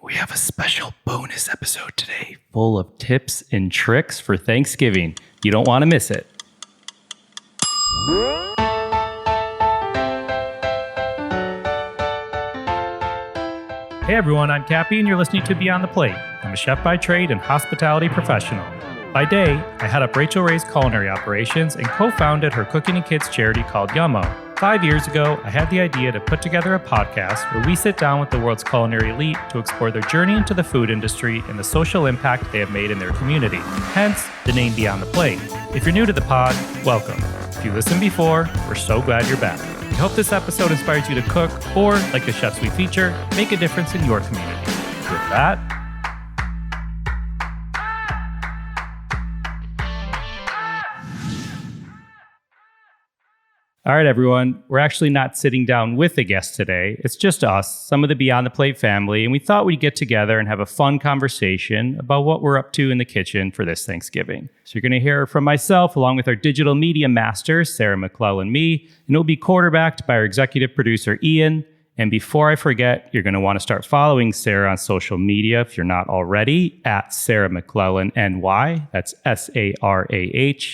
We have a special bonus episode today full of tips and tricks for Thanksgiving. You don't want to miss it. Hey everyone, I'm Kappy and you're listening to Beyond the Plate. I'm a chef by trade and hospitality professional. By day, I head up Rachel Ray's culinary operations and co-founded her cooking and kids charity called Yummo. 5 years ago, I had the idea to put together a podcast where we sit down with the world's culinary elite to explore their journey into the food industry and the social impact they have made in their community. Hence, the name Beyond the Plate. If you're new to the pod, welcome. If you listened before, we're so glad you're back. We hope this episode inspires you to cook or, like the chefs we feature, make a difference in your community. With that, all right, everyone, we're actually not sitting down with a guest today. It's just us, some of the Beyond the Plate family, and we thought we'd get together and have a fun conversation about what we're up to in the kitchen for this Thanksgiving. So you're going to hear from myself, along with our digital media master, Sarah McClellan, me, and it'll be quarterbacked by our executive producer, Ian. And before I forget, you're going to want to start following Sarah on social media if you're not already, at Sarah McClellan NY. That's SarahMcLellan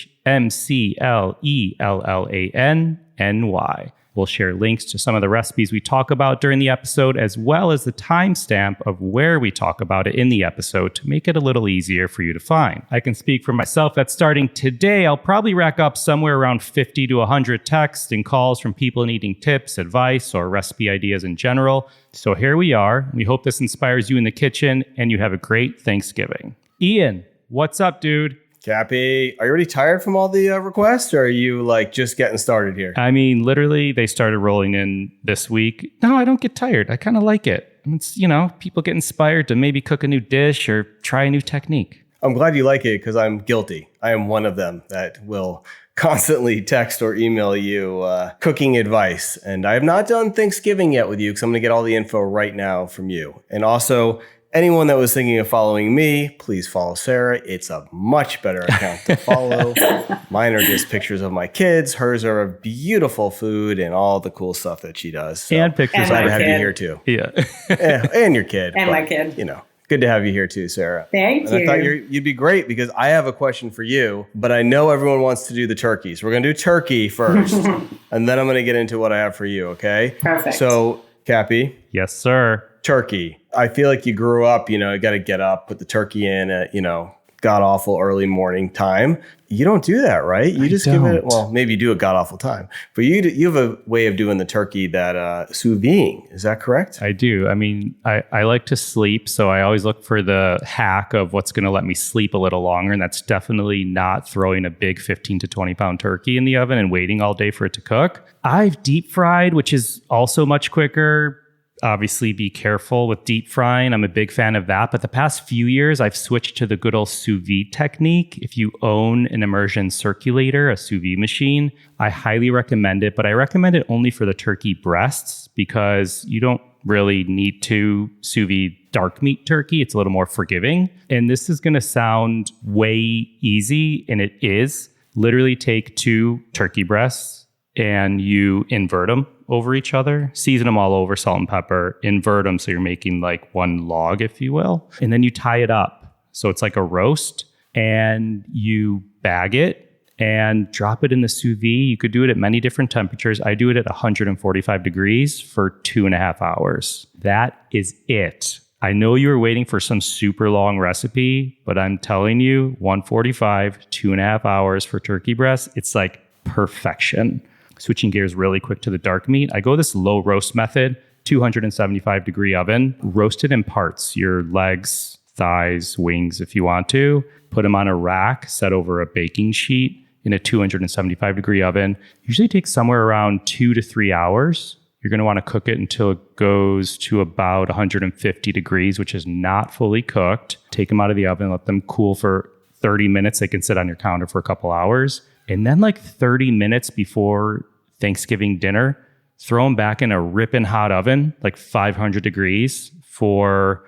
NY. We'll share links to some of the recipes we talk about during the episode, as well as the timestamp of where we talk about it in the episode to make it a little easier for you to find. I can speak for myself that starting today, I'll probably rack up somewhere around 50 to 100 texts and calls from people needing tips, advice, or recipe ideas in general. So here we are. We hope this inspires you in the kitchen and you have a great Thanksgiving. Ian, what's up, dude? Kappy, are you already tired from all the requests, or are you just getting started here? I mean, literally, they started rolling in this week. No, I don't get tired. I kind of like it. It's, people get inspired to maybe cook a new dish or try a new technique. I'm glad you like it because I'm guilty. I am one of them that will constantly text or email you cooking advice. And I have not done Thanksgiving yet with you because I'm going to get all the info right now from you. And also, anyone that was thinking of following me, please follow Sarah. It's a much better account to follow. Mine are just pictures of my kids. Hers are of beautiful food and all the cool stuff that she does. So and pictures. Glad to have you here too. Yeah. And your kid. And my kid. Good to have you here too, Sarah. Thank you. I thought you'd be great because I have a question for you, but I know everyone wants to do the turkeys. We're going to do turkey first, and then I'm going to get into what I have for you, okay? Perfect. So, Kappy. Yes, sir. Turkey. I feel like you grew up, you got to get up, put the turkey in at, god-awful early morning time. You don't do that, right? You just give it, well, maybe you do a god-awful time, but you have a way of doing the turkey that sous vide. Is that correct? I do. I mean, I like to sleep, so I always look for the hack of what's going to let me sleep a little longer, and that's definitely not throwing a big 15 to 20-pound turkey in the oven and waiting all day for it to cook. I've deep fried, which is also much quicker. Obviously, be careful with deep frying. I'm a big fan of that. But the past few years, I've switched to the good old sous vide technique. If you own an immersion circulator, a sous vide machine, I highly recommend it. But I recommend it only for the turkey breasts because you don't really need to sous vide dark meat turkey. It's a little more forgiving. And this is going to sound way easy, and it is. Literally take 2 turkey breasts and you invert them over each other, season them all over, salt and pepper, invert them so you're making like one log, if you will. And then you tie it up. So it's like a roast, and you bag it and drop it in the sous vide. You could do it at many different temperatures. I do it at 145 degrees for 2.5 hours. That is it. I know you were waiting for some super long recipe, but I'm telling you, 145, 2.5 hours for turkey breast, it's like perfection. Switching gears really quick to the dark meat, I go this low roast method, 275 degree oven, roast it in parts, your legs, thighs, wings, if you want to. Put them on a rack, set over a baking sheet in a 275 degree oven. Usually takes somewhere around 2 to 3 hours. You're going to want to cook it until it goes to about 150 degrees, which is not fully cooked. Take them out of the oven, let them cool for 30 minutes. They can sit on your counter for a couple hours. And then 30 minutes before Thanksgiving dinner, throw them back in a ripping hot oven, 500 degrees for,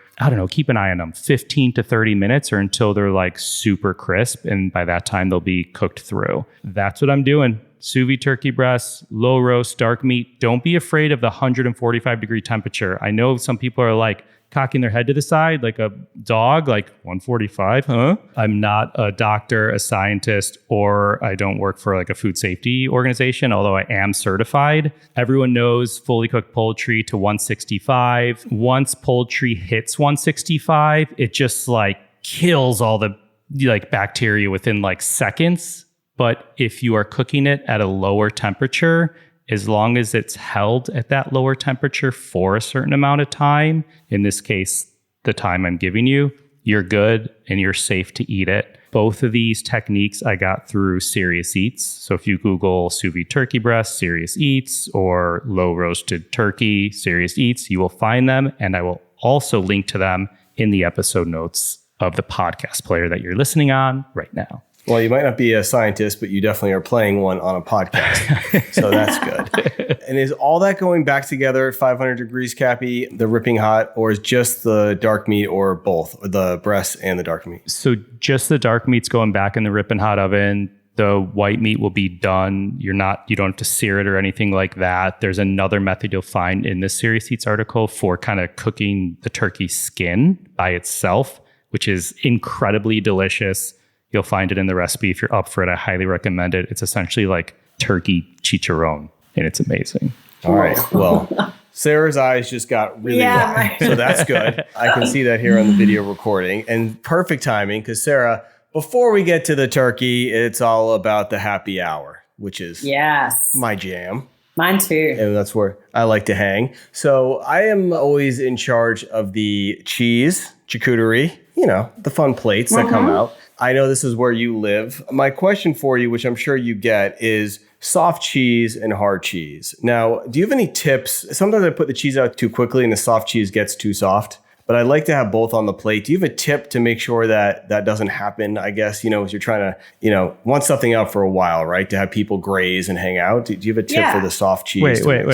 keep an eye on them, 15 to 30 minutes or until they're super crisp. And by that time, they'll be cooked through. That's what I'm doing. sous vide turkey breasts, low roast, dark meat. Don't be afraid of the 145 degree temperature. I know some people are like cocking their head to the side like a dog, like 145, huh? I'm not a doctor, a scientist, or I don't work for like a food safety organization, although I am certified. Everyone knows fully cooked poultry to 165. Once poultry hits 165, it just like kills all the like bacteria within like seconds. But if you are cooking it at a lower temperature, as long as it's held at that lower temperature for a certain amount of time, in this case, the time I'm giving you, you're good and you're safe to eat it. Both of these techniques I got through Serious Eats. So if you Google sous vide turkey breast, Serious Eats, or low roasted turkey, Serious Eats, you will find them. And I will also link to them in the episode notes of the podcast player that you're listening on right now. Well, you might not be a scientist, but you definitely are playing one on a podcast. So that's good. And is all that going back together at 500 degrees, Kappy, the ripping hot, or is just the dark meat or both, or the breasts and the dark meat? So just the dark meat's going back in the ripping hot oven. The white meat will be done. You don't have to sear it or anything like that. There's another method you'll find in this Serious Eats article for kind of cooking the turkey skin by itself, which is incredibly delicious. You'll find it in the recipe. If you're up for it, I highly recommend it. It's essentially like turkey chicharron, and it's amazing. All right. Well, Sarah's eyes just got really wide, so that's good. I can see that here on the video recording. And perfect timing, because Sarah, before we get to the turkey, it's all about the happy hour, which is my jam. Mine too. And that's where I like to hang. So I am always in charge of the cheese, charcuterie, the fun plates that come out. I know this is where you live. My question for you, which I'm sure you get, is soft cheese and hard cheese. Now, do you have any tips? Sometimes I put the cheese out too quickly and the soft cheese gets too soft, but I'd like to have both on the plate. Do you have a tip to make sure that that doesn't happen? I guess, as you're trying to, want something out for a while, right? To have people graze and hang out. Do you have a tip for the soft cheese? Wait.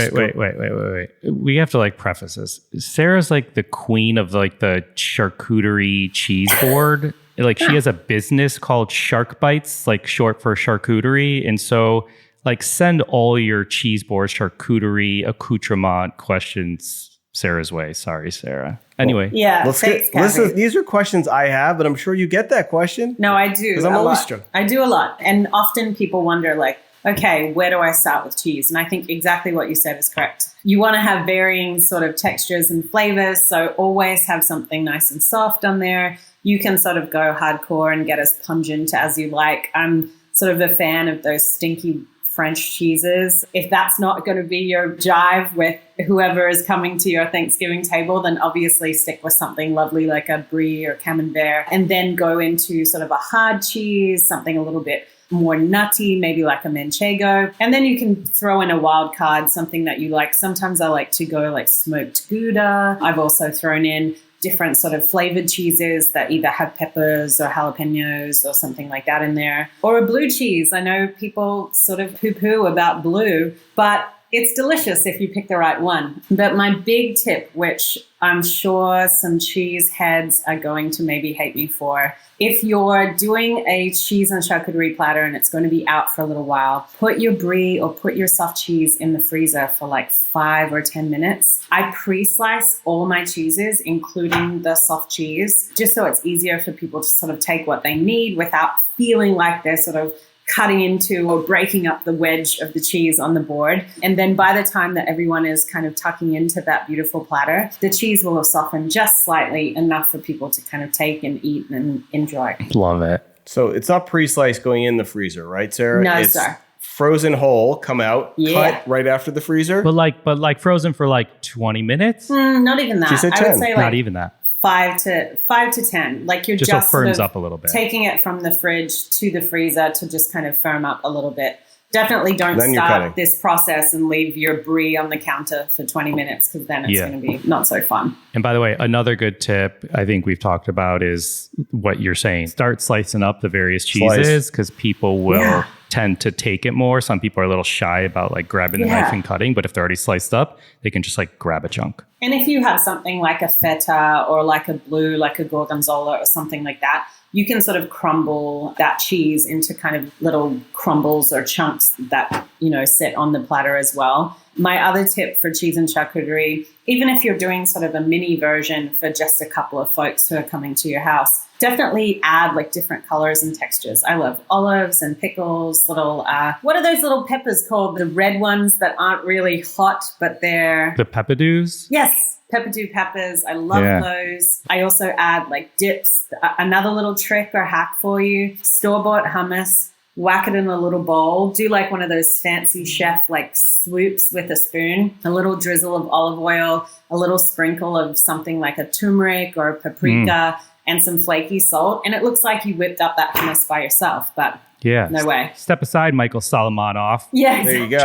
We have to like preface this. Sarah's like the queen of like the charcuterie cheese board. Like she has a business called Shark Bites, like short for charcuterie. And so like send all your cheese board charcuterie accoutrement questions Sarah's way. Sorry, Sarah. Anyway. These are questions I have, but I'm sure you get that question. No, I do. Because I'm always struggling. I do a lot. And often people wonder like, okay, where do I start with cheese? And I think exactly what you said is correct. You want to have varying sort of textures and flavors. So always have something nice and soft on there. You can sort of go hardcore and get as pungent as you like. I'm sort of a fan of those stinky French cheeses. If that's not going to be your jive with whoever is coming to your Thanksgiving table, then obviously stick with something lovely like a brie or camembert, and then go into sort of a hard cheese, something a little bit more nutty, maybe like a manchego. And then you can throw in a wild card, something that you like. Sometimes I like to go like smoked Gouda. I've also thrown in different sort of flavored cheeses that either have peppers or jalapenos or something like that in there. Or a blue cheese. I know people sort of poo-poo about blue, but it's delicious if you pick the right one. But my big tip, which I'm sure some cheese heads are going to maybe hate me for, if you're doing a cheese and charcuterie platter and it's going to be out for a little while, put your brie or put your soft cheese in the freezer for like 5 or 10 minutes. I pre-slice all my cheeses, including the soft cheese, just so it's easier for people to sort of take what they need without feeling like they're sort of cutting into or breaking up the wedge of the cheese on the board. And then by the time that everyone is kind of tucking into that beautiful platter, the cheese will have softened just slightly, enough for people to kind of take and eat and enjoy. Love it. So it's not pre-sliced going in the freezer, right, Sarah? No, it's sir. Frozen whole, come out, cut right after the freezer. But like frozen for like 20 minutes? Not even that. She said 10. I would say like not even that. 5 to 10. Like you're just so it firms sort of up a little bit. Taking it from the fridge to the freezer to just kind of firm up a little bit. Definitely don't start this process and leave your brie on the counter for 20 minutes because then it's going to be not so fun. And by the way, another good tip I think we've talked about is what you're saying. Start slicing up the various cheeses because people will tend to take it more. Some people are a little shy about like grabbing the knife and cutting, but if they're already sliced up, they can just like grab a chunk. And if you have something like a feta or like a blue, like a gorgonzola or something like that, you can sort of crumble that cheese into kind of little crumbles or chunks that, sit on the platter as well. My other tip for cheese and charcuterie, even if you're doing sort of a mini version for just a couple of folks who are coming to your house, definitely add like different colors and textures. I love olives and pickles, little, what are those little peppers called? The red ones that aren't really hot, but they're... The peppadews? Yes. Peppadew peppers. I love those. I also add like dips. Another little trick or hack for you, store-bought hummus, whack it in a little bowl. Do like one of those fancy chef like swoops with a spoon, a little drizzle of olive oil, a little sprinkle of something like a turmeric or a paprika, and some flaky salt. And it looks like you whipped up that hummus by yourself, but no way. Step aside, Michael Solomonoff. Yeah, there you go.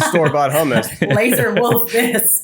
Store-bought hummus. Laser wolf this.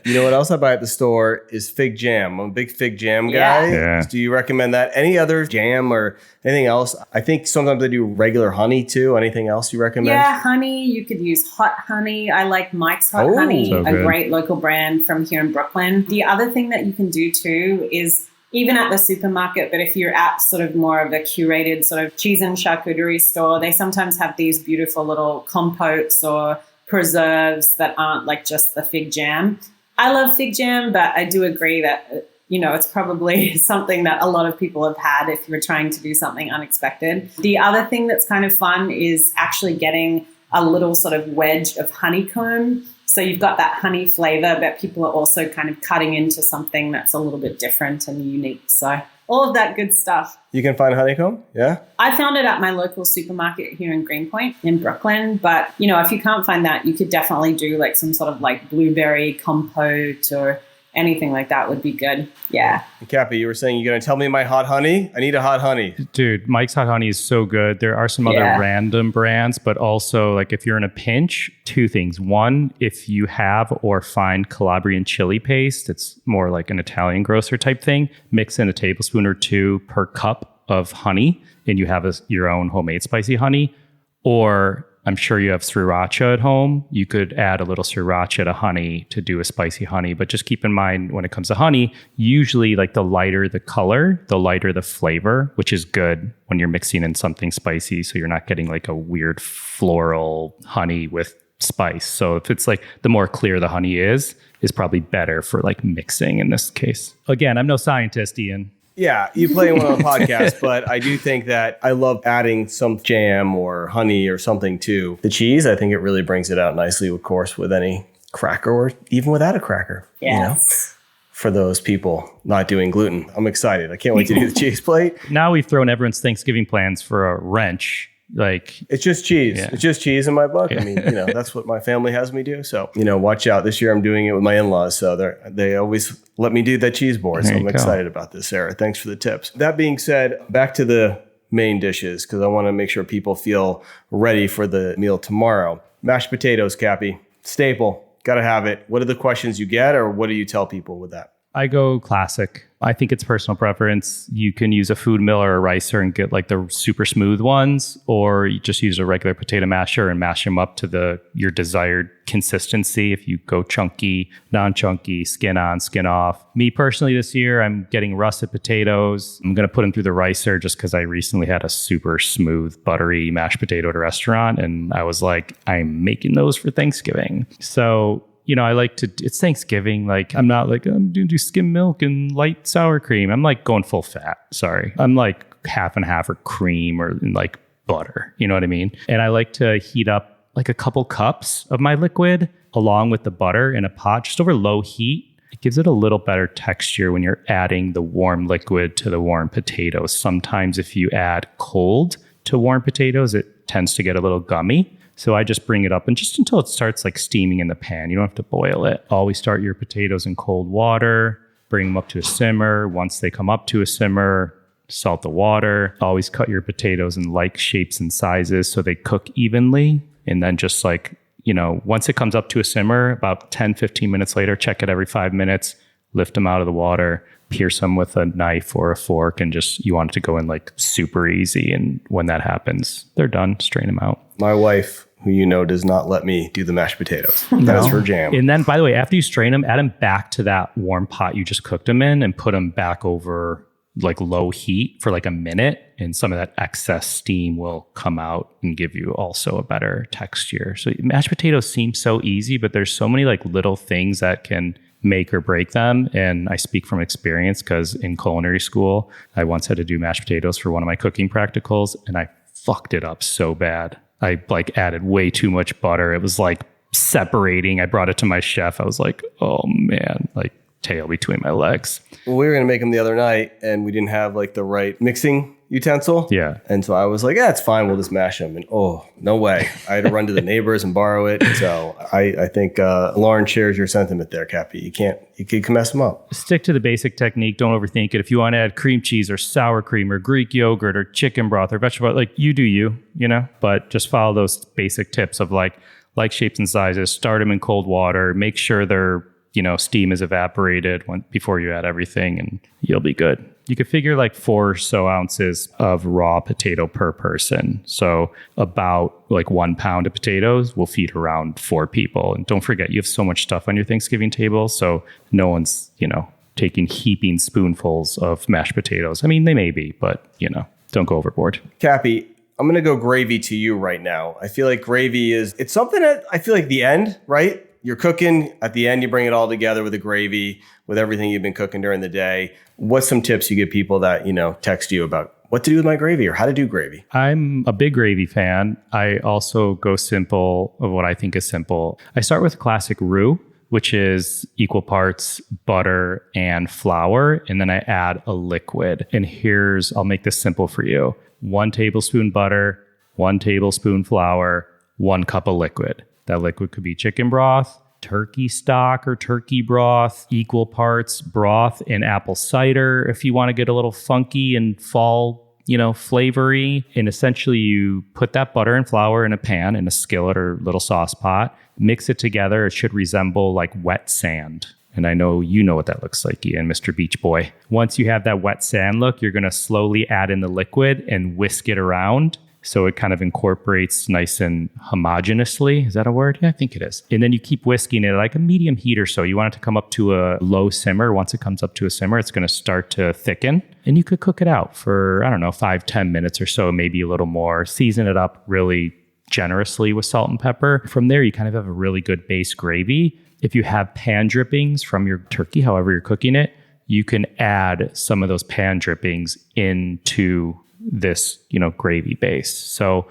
You know what else I buy at the store is fig jam. I'm a big fig jam guy. Yeah. Do you recommend that? Any other jam or anything else? I think sometimes they do regular honey too. Anything else you recommend? Yeah, honey. You could use hot honey. I like Mike's Hot Honey, a great local brand from here in Brooklyn. The other thing that you can do too is even at the supermarket, but if you're at sort of more of a curated sort of cheese and charcuterie store, they sometimes have these beautiful little compotes or preserves that aren't like just the fig jam. I love fig jam, but I do agree that, it's probably something that a lot of people have had if you're trying to do something unexpected. The other thing that's kind of fun is actually getting a little sort of wedge of honeycomb. So you've got that honey flavor, but people are also kind of cutting into something that's a little bit different and unique. So all of that good stuff. You can find honeycomb? Yeah. I found it at my local supermarket here in Greenpoint in Brooklyn. But, if you can't find that, you could definitely do like some sort of like blueberry compote or anything like that would be good. Yeah. Kappy, you were saying you're going to tell me my hot honey? I need a hot honey. Dude, Mike's Hot Honey is so good. There are some other random brands, but also like if you're in a pinch, two things. One, if you have or find Calabrian chili paste, it's more like an Italian grocer type thing, mix in a tablespoon or two per cup of honey and you have your own homemade spicy honey. Or I'm sure you have sriracha at home. You could add a little sriracha to honey to do a spicy honey. But just keep in mind when it comes to honey, usually like the lighter the color, the lighter the flavor, which is good when you're mixing in something spicy. So you're not getting like a weird floral honey with spice. So if it's like the more clear the honey is probably better for like mixing in this case. Again, I'm no scientist, Ian. Yeah, you play one on a podcast, but I do think that I love adding some jam or honey or something to the cheese. I think it really brings it out nicely, of course, with any cracker or even without a cracker. Yes. For those people not doing gluten. I'm excited. I can't wait to do the cheese plate. Now we've thrown everyone's Thanksgiving plans for a wrench. Like it's just cheese. Yeah. It's just cheese in my book. I mean, that's what my family has me do. So, watch out. This year I'm doing it with my in-laws. So they always let me do that cheese board. So I'm excited about this, Sarah. Thanks for the tips. That being said, back to the main dishes, because I want to make sure people feel ready for the meal tomorrow. Mashed potatoes, Kappy. Staple. Got to have it. What are the questions you get, or what do you tell people with that? I go classic. I think it's personal preference. You can use a food mill or a ricer and get like the super smooth ones, or you just use a regular potato masher and mash them up to your desired consistency. If you go chunky, non-chunky, skin on, skin off. Me personally this year, I'm getting russet potatoes. I'm going to put them through the ricer just because I recently had a super smooth, buttery mashed potato at a restaurant. And I was like, I'm making those for Thanksgiving. So I like it's Thanksgiving. Like, I'm not like, I'm going to do skim milk and light sour cream. I'm like going full fat. Sorry. I'm like half and half or cream or like butter. You know what I mean? And I like to heat up like a couple cups of my liquid along with the butter in a pot, just over low heat. It gives it a little better texture when you're adding the warm liquid to the warm potatoes. Sometimes if you add cold to warm potatoes, it tends to get a little gummy. So I just bring it up and just until it starts like steaming in the pan. You don't have to boil it. Always start your potatoes in cold water, bring them up to a simmer. Once they come up to a simmer, salt the water. Always cut your potatoes in like shapes and sizes so they cook evenly. And then just like, once it comes up to a simmer, about 10, 15 minutes later, check it every 5 minutes, lift them out of the water, pierce them with a knife or a fork, and you want it to go in like super easy. And when that happens, they're done. Strain them out. My wife, who does not let me do the mashed potatoes. That's her jam. And then, by the way, after you strain them, add them back to that warm pot you just cooked them in and put them back over like low heat for like a minute, and some of that excess steam will come out and give you also a better texture. So mashed potatoes seem so easy, but there's so many like little things that can make or break them. And I speak from experience because in culinary school, I once had to do mashed potatoes for one of my cooking practicals, and I fucked it up so bad. I like added way too much butter. It was like separating. I brought it to my chef. I was like, oh man, like tail between my legs. Well, we were going to make them the other night and we didn't have like the right mixing utensil. Yeah. And so I was like, yeah, it's fine. We'll just mash them. And oh, no way. I had to run to the neighbors and borrow it. So I think Lauren shares your sentiment there, Kappy. You can mess them up. Stick to the basic technique. Don't overthink it. If you want to add cream cheese or sour cream or Greek yogurt or chicken broth or vegetable, like you do you know, but just follow those basic tips of like shapes and sizes, start them in cold water, make sure their steam is evaporated before you add everything, and you'll be good. You could figure like 4 or so ounces of raw potato per person. So about like 1 pound of potatoes will feed around 4 people. And don't forget, you have so much stuff on your Thanksgiving table. So no one's, taking heaping spoonfuls of mashed potatoes. I mean, they may be, but don't go overboard. Kappy, I'm going to go gravy to you right now. I feel like gravy it's something that I feel like the end, right? You're cooking at the end, you bring it all together with the gravy, with everything you've been cooking during the day. What's some tips you give people that, text you about what to do with my gravy or how to do gravy? I'm a big gravy fan. I also go simple of what I think is simple. I start with a classic roux, which is equal parts butter and flour. And then I add a liquid. And I'll make this simple for you. 1 tablespoon butter, 1 tablespoon flour, 1 cup of liquid. That liquid could be chicken broth, turkey stock or turkey broth, equal parts broth and apple cider if you want to get a little funky and fall, flavory. And essentially you put that butter and flour in a pan, in a skillet or little sauce pot, mix it together. It should resemble like wet sand. And I know you know what that looks like, Ian, Mr. Beach Boy. Once you have that wet sand look, you're going to slowly add in the liquid and whisk it around. So it kind of incorporates nice and homogeneously. Is that a word? Yeah, I think it is. And then you keep whisking it at like a medium heat or so. You want it to come up to a low simmer. Once it comes up to a simmer, it's going to start to thicken. And you could cook it out for, 5-10 minutes or so, maybe a little more. Season it up really generously with salt and pepper. From there, you kind of have a really good base gravy. If you have pan drippings from your turkey, however you're cooking it, you can add some of those pan drippings into this, gravy base. So,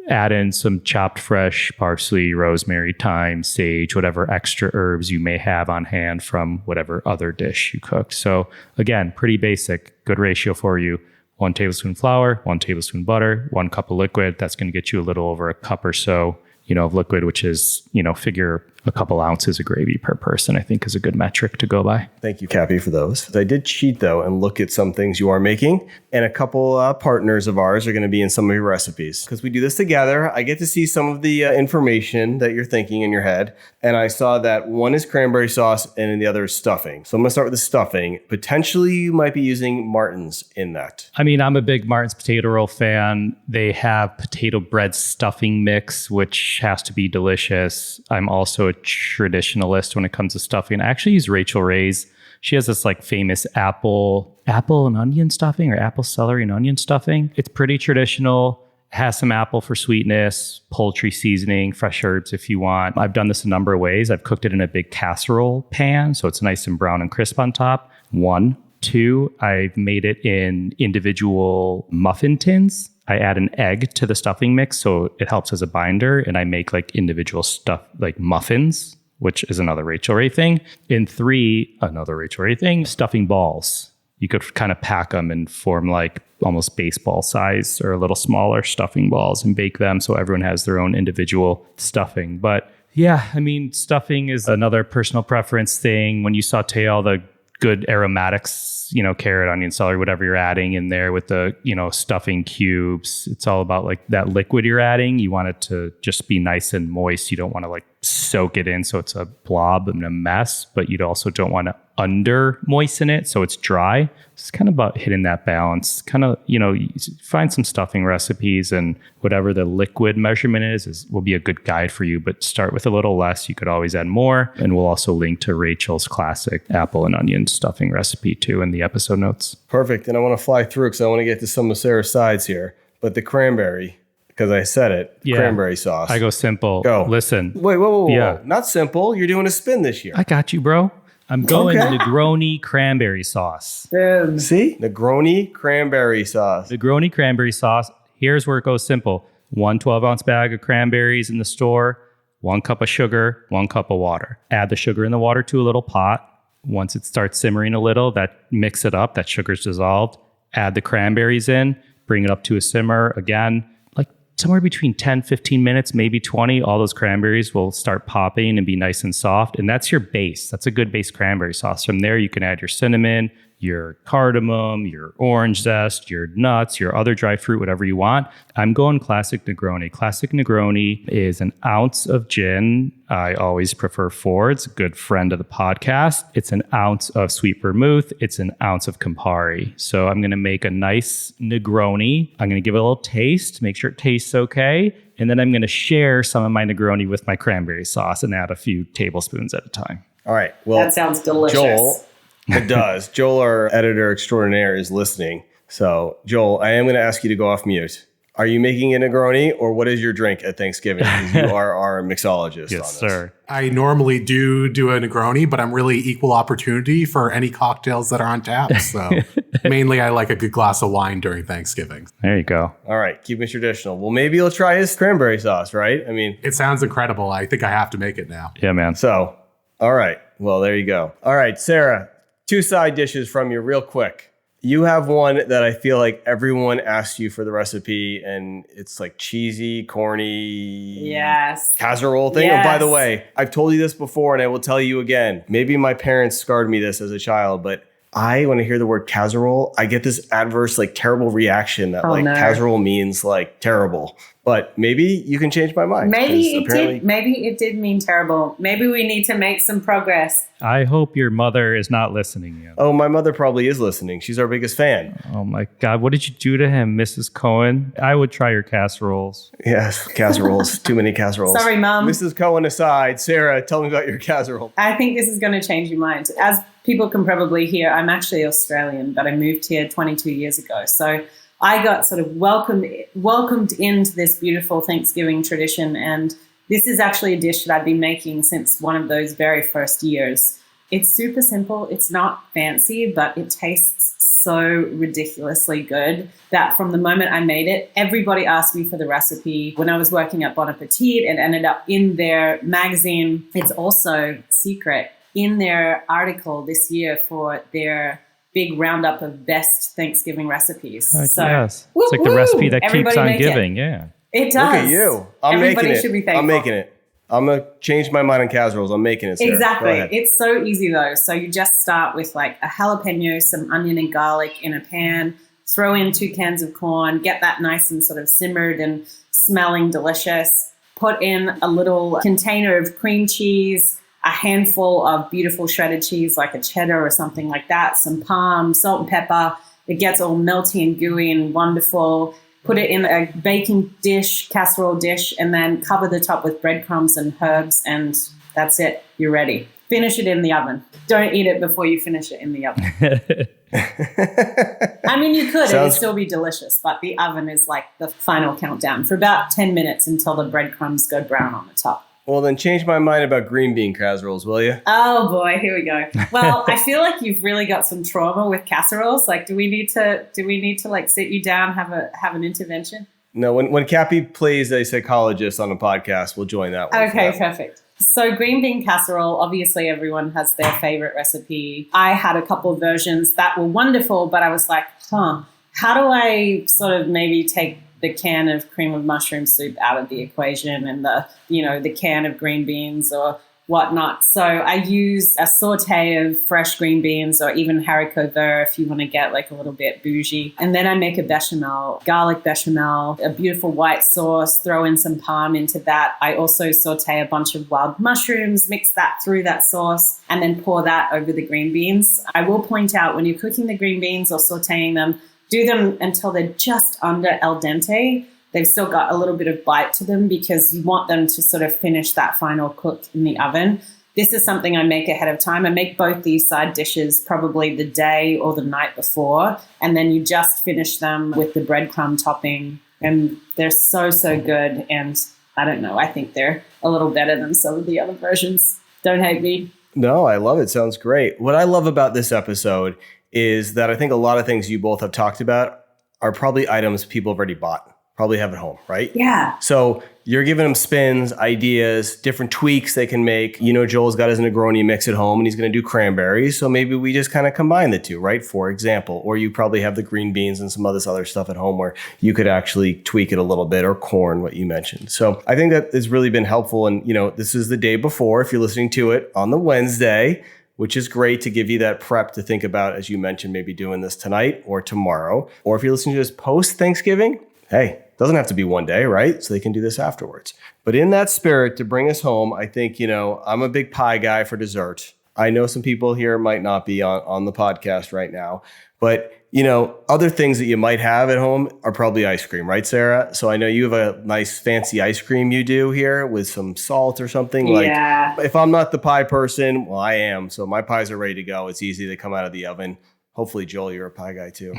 add in some chopped fresh parsley, rosemary, thyme, sage, whatever extra herbs you may have on hand from whatever other dish you cooked. So again, pretty basic, good ratio for you. 1 tablespoon flour, 1 tablespoon butter, 1 cup of liquid. That's going to get you a little over a cup or so, of liquid, which is, figure a couple ounces of gravy per person, I think is a good metric to go by. Thank you, Kappy, for those. I did cheat, though, and look at some things you are making. And a couple partners of ours are going to be in some of your recipes. Because we do this together, I get to see some of the information that you're thinking in your head. And I saw that one is cranberry sauce and the other is stuffing. So I'm going to start with the stuffing. Potentially, you might be using Martin's in that. I mean, I'm a big Martin's potato roll fan. They have potato bread stuffing mix, which has to be delicious. I'm also a traditionalist when it comes to stuffing. I actually use Rachel Ray's. She has this like famous apple and onion stuffing or apple celery and onion stuffing. It's pretty traditional. Has some apple for sweetness, poultry seasoning, fresh herbs if you want. I've done this a number of ways. I've cooked it in a big casserole pan, so it's nice and brown and crisp on top. 1. 2, I've made it in individual muffin tins. I add an egg to the stuffing mix, so it helps as a binder, and I make like individual stuff like muffins, which is another Rachel Ray thing. In 3, another Rachel Ray thing, stuffing balls. You could kind of pack them and form like almost baseball size or a little smaller stuffing balls and bake them so everyone has their own individual stuffing. But yeah, I mean, stuffing is another personal preference thing. When you saute all the good aromatics, carrot, onion, celery, whatever you're adding in there with the, stuffing cubes, it's all about like that liquid you're adding. You want it to just be nice and moist. You don't want to like soak it in so it's a blob and a mess, but you also don't want to under moisten it so it's dry. It's kind of about hitting that balance. Kind of, you find some stuffing recipes, and whatever the liquid measurement will be a good guide for you, but start with a little less. You could always add more. And we'll also link to Rachel's classic apple and onion stuffing recipe too in the episode notes. Perfect. And I want to fly through because I want to get to some of Sarah's sides here. But the cranberry, because I said it, cranberry sauce. I go simple. Go. Listen. Wait, whoa. Not simple. You're doing a spin this year. I got you, bro. I'm going Negroni cranberry sauce. See? Negroni cranberry sauce. Negroni cranberry sauce. Here's where it goes simple. 1 12-ounce bag of cranberries in the store, 1 cup of sugar, 1 cup of water. Add the sugar in the water to a little pot. Once it starts simmering a little, mix it up. That sugar's dissolved. Add the cranberries in. Bring it up to a simmer again. Somewhere between 10, 15 minutes, maybe 20, all those cranberries will start popping and be nice and soft. And that's your base. That's a good base cranberry sauce. From there, you can add your cinnamon, your cardamom, your orange zest, your nuts, your other dry fruit, whatever you want. I'm going classic Negroni. Classic Negroni is an ounce of gin. I always prefer 4. It's a good friend of the podcast. It's an ounce of sweet vermouth. It's an ounce of Campari. So I'm going to make a nice Negroni. I'm going to give it a little taste, make sure it tastes okay. And then I'm going to share some of my Negroni with my cranberry sauce and add a few tablespoons at a time. All right. Well, that sounds delicious. Joel, it does. Joel, our editor extraordinaire, is listening. So, Joel, I am going to ask you to go off mute. Are you making a Negroni, or what is your drink at Thanksgiving? Because you are our mixologist. Yes, on this. sir. I normally do a Negroni, but I'm really equal opportunity for any cocktails that are on tap. So mainly I like a good glass of wine during Thanksgiving. There you go. All right, keep it traditional. Well, maybe you'll try his cranberry sauce, right? I mean, it sounds incredible. I think I have to make it now. Yeah, man. So, all right. Well, there you go. All right, Sarah, 2 side dishes from you real quick. You have one that I feel like everyone asks you for the recipe, and it's like cheesy, corny casserole thing. Yes. Oh, by the way, I've told you this before, and I will tell you again. Maybe my parents scarred me this as a child, but when I hear the word casserole, I get this adverse, terrible reaction that casserole means terrible. But maybe you can change my mind. Maybe it did. Maybe it did mean terrible. Maybe we need to make some progress. I hope your mother is not listening yet. Oh, my mother probably is listening. She's our biggest fan. Oh my God. What did you do to him, Mrs. Cohen? I would try your casseroles. Yes, casseroles. Too many casseroles. Sorry, Mom. Mrs. Cohen aside, Sarah, tell me about your casserole. I think this is going to change your mind. As people can probably hear, I'm actually Australian, but I moved here 22 years ago. So I got sort of welcomed into this beautiful Thanksgiving tradition. And this is actually a dish that I've been making since one of those very first years. It's super simple. It's not fancy, but it tastes so ridiculously good that from the moment I made it, everybody asked me for the recipe. When I was working at Bon Appetit, it ended up in their magazine. It's also secret in their article this year for their big roundup of best Thanksgiving recipes. So, yes. It's like the recipe that keeps on giving. Yeah. It does. Look at you. Everybody should be thankful. I'm making it. I'm going to change my mind on casseroles. I'm making it, Sarah. Exactly. It's so easy, though. So you just start with a jalapeno, some onion and garlic in a pan, throw in 2 cans of corn, get that nice and sort of simmered and smelling delicious. Put in a little container of cream cheese, a handful of beautiful shredded cheese like a cheddar or something like that, some parm, salt and pepper. It gets all melty and gooey and wonderful. Put it in a baking dish, casserole dish, and then cover the top with breadcrumbs and herbs, and that's it. You're ready. Finish it in the oven. Don't eat it before you finish it in the oven. I mean, you could. It would still be delicious, but the oven is the final countdown for about 10 minutes until the breadcrumbs go brown on the top. Well, then change my mind about green bean casseroles, will you? Oh, boy. Here we go. Well, I feel like you've really got some trauma with casseroles. Do we need to sit you down, have an intervention? No, when Kappy plays a psychologist on a podcast, we'll join that one. Okay, perfect. So green bean casserole, obviously everyone has their favorite recipe. I had a couple of versions that were wonderful, but I was like, how do I sort of maybe take the can of cream of mushroom soup out of the equation and the can of green beans, or whatnot. So I use a saute of fresh green beans or even haricot vert if you want to get like a little bit bougie. And then I make a bechamel, garlic bechamel, a beautiful white sauce, throw in some parm into that. I also saute a bunch of wild mushrooms, mix that through that sauce, and then pour that over the green beans. I will point out when you're cooking the green beans or sauteing them, do them until they're just under al dente. They've still got a little bit of bite to them because you want them to sort of finish that final cook in the oven. This is something I make ahead of time. I make both these side dishes probably the day or the night before, and then you just finish them with the breadcrumb topping. And they're so, so good. And I don't know, I think they're a little better than some of the other versions. Don't hate me. No, I love it. Sounds great. What I love about this episode is that I think a lot of things you both have talked about are probably items people have already bought. Probably have at home, right? Yeah. So you're giving them spins, ideas, different tweaks they can make. Joel's got his Negroni mix at home and he's going to do cranberries. So maybe we just kind of combine the two, right? For example, or you probably have the green beans and some of this other stuff at home where you could actually tweak it a little bit, or corn, what you mentioned. So I think that has really been helpful. And, this is the day before, if you're listening to it on the Wednesday, which is great to give you that prep to think about, as you mentioned, maybe doing this tonight or tomorrow. Or if you're listening to this post Thanksgiving, hey, doesn't have to be one day, right? So they can do this afterwards. But in that spirit, to bring us home, I think, I'm a big pie guy for dessert. I know some people here might not be on the podcast right now, but, other things that you might have at home are probably ice cream, right, Sarah? So I know you have a nice fancy ice cream you do here with some salt or something. Yeah. Like, if I'm not the pie person, well, I am. So my pies are ready to go. It's easy. They come out of the oven. Hopefully, Joel, you're a pie guy too.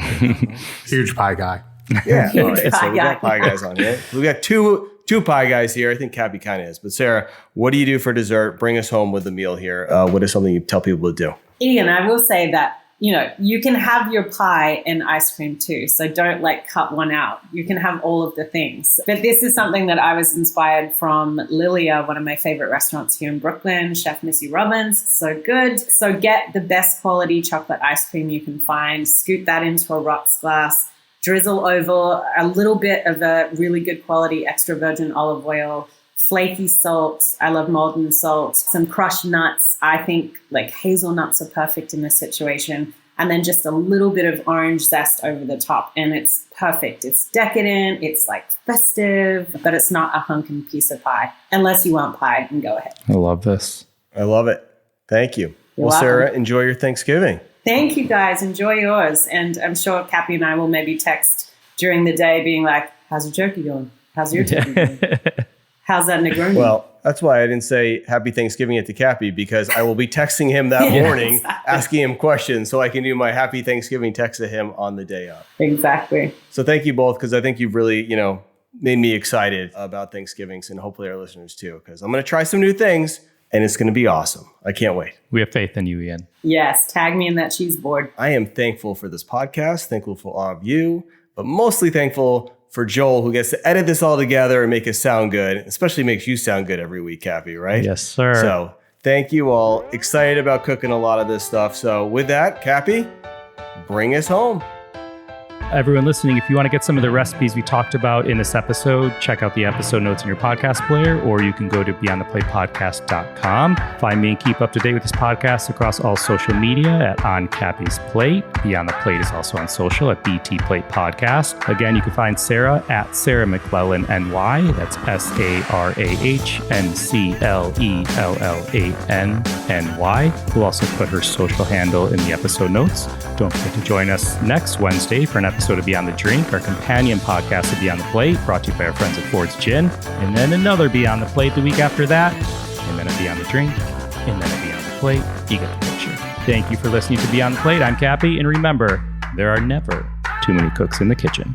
Huge pie guy. Yeah. All right. So we got pie guys on here. We got two pie guys here. I think Kappy kind of is. But Sarah, what do you do for dessert? Bring us home with the meal here. What is something you tell people to do? Ian, I will say that, you can have your pie and ice cream too. So don't cut one out. You can have all of the things. But this is something that I was inspired from Lilia, one of my favorite restaurants here in Brooklyn, Chef Missy Robbins. So good. So get the best quality chocolate ice cream you can find. Scoop that into a rocks glass. Drizzle over a little bit of a really good quality extra virgin olive oil, flaky salt. I love molten salt, some crushed nuts. I think hazelnuts are perfect in this situation. And then just a little bit of orange zest over the top. And it's perfect. It's decadent. It's festive, but it's not a hunkin' piece of pie. Unless you want pie, then go ahead. I love this. I love it. Thank you. You're welcome. Sarah, enjoy your Thanksgiving. Thank you, guys. Enjoy yours. And I'm sure Kappy and I will maybe text during the day being like, how's your turkey going? How's your turkey going? How's that Negroni? Well, that's why I didn't say happy Thanksgiving to Kappy, because I will be texting him that morning, exactly, asking him questions so I can do my happy Thanksgiving text to him on the day of. Exactly. So thank you both, because I think you've really, made me excited about Thanksgivings, and hopefully our listeners too, because I'm going to try some new things. And it's going to be awesome. I can't wait. We have faith in you, Ian. Yes. Tag me in that cheese board. I am thankful for this podcast, thankful for all of you, but mostly thankful for Joel, who gets to edit this all together and make it sound good, especially makes you sound good every week, Kappy, right? Yes, sir. So thank you all. Excited about cooking a lot of this stuff. So with that, Kappy, bring us home. Everyone listening, if you want to get some of the recipes we talked about in this episode, check out the episode notes in your podcast player, or you can go to beyondtheplatepodcast.com. Find me and keep up to date with this podcast across all social media at On Kappy's Plate. Beyond the Plate is also on social at BT Plate Podcast. Again, you can find Sarah at Sarah McClellan NY. That's SarahMcLellanNY. We'll also put her social handle in the episode notes. Don't forget to join us next Wednesday for an episode of Beyond the Drink, our companion podcast of Beyond the Plate, brought to you by our friends at Ford's Gin, and then another Beyond the Plate the week after that, and then a Beyond the Drink, and then a Beyond the Plate. You get the picture. Thank you for listening to Beyond the Plate. I'm Kappy, and remember, there are never too many cooks in the kitchen.